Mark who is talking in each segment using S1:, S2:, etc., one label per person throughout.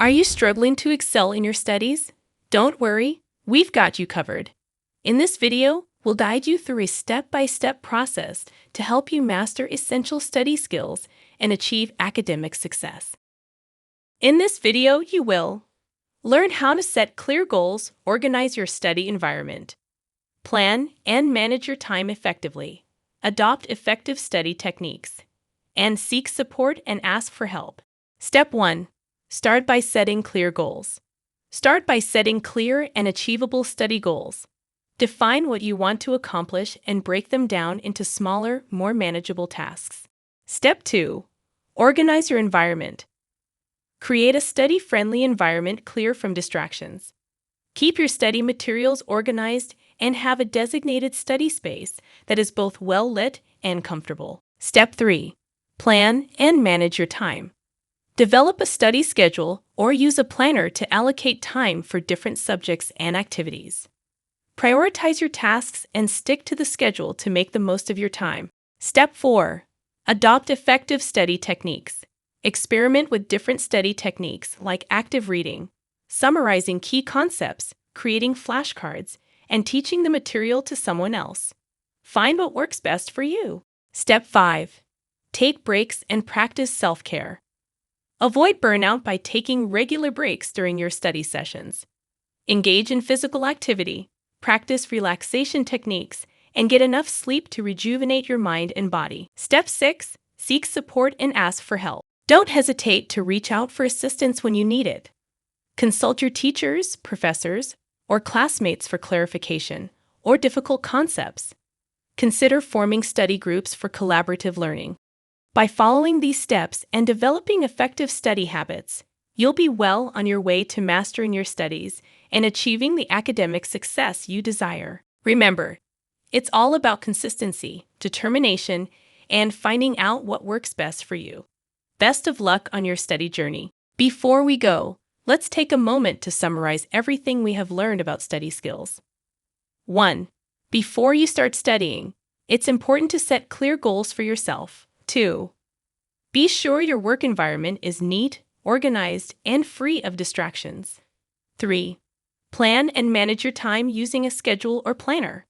S1: Are you struggling to excel in your studies? Don't worry, we've got you covered. In this video, we'll guide you through a step-by-step process to help you master essential study skills and achieve academic success. In this video, you will learn how to set clear goals, organize your study environment, plan and manage your time effectively, adopt effective study techniques, and seek support and ask for help. Step 1. Start by setting clear goals. Start by setting clear and achievable study goals. Define what you want to accomplish and break them down into smaller, more manageable tasks. Step 2. Organize your environment. Create a study-friendly environment clear from distractions. Keep your study materials organized and have a designated study space that is both well-lit and comfortable. Step 3. Plan and manage your time. Develop a study schedule or use a planner to allocate time for different subjects and activities. Prioritize your tasks and stick to the schedule to make the most of your time. Step 4. Adopt effective study techniques. Experiment with different study techniques like active reading, summarizing key concepts, creating flashcards, and teaching the material to someone else. Find what works best for you. Step 5. Take breaks and practice self-care. Avoid burnout by taking regular breaks during your study sessions. Engage in physical activity, practice relaxation techniques, and get enough sleep to rejuvenate your mind and body. Step 6. Seek support and ask for help. Don't hesitate to reach out for assistance when you need it. Consult your teachers, professors, or classmates for clarification or difficult concepts. Consider forming study groups for collaborative learning. By following these steps and developing effective study habits, you'll be well on your way to mastering your studies and achieving the academic success you desire. Remember, it's all about consistency, determination, and finding out what works best for you. Best of luck on your study journey. Before we go, let's take a moment to summarize everything we have learned about study skills. 1. Before you start studying, it's important to set clear goals for yourself. 2. Be sure your work environment is neat, organized, and free of distractions. 3. Plan and manage your time using a schedule or planner.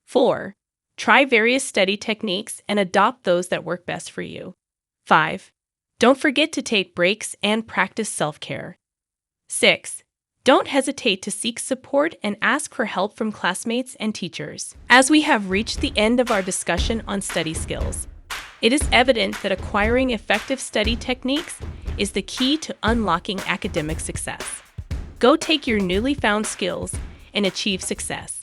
S1: 4. Try various study techniques and adopt those that work best for you. 5. Don't forget to take breaks and practice self-care. 6. Don't hesitate to seek support and ask for help from classmates and teachers. As we have reached the end of our discussion on study skills, it is evident that acquiring effective study techniques is the key to unlocking academic success. Go take your newly found skills and achieve success.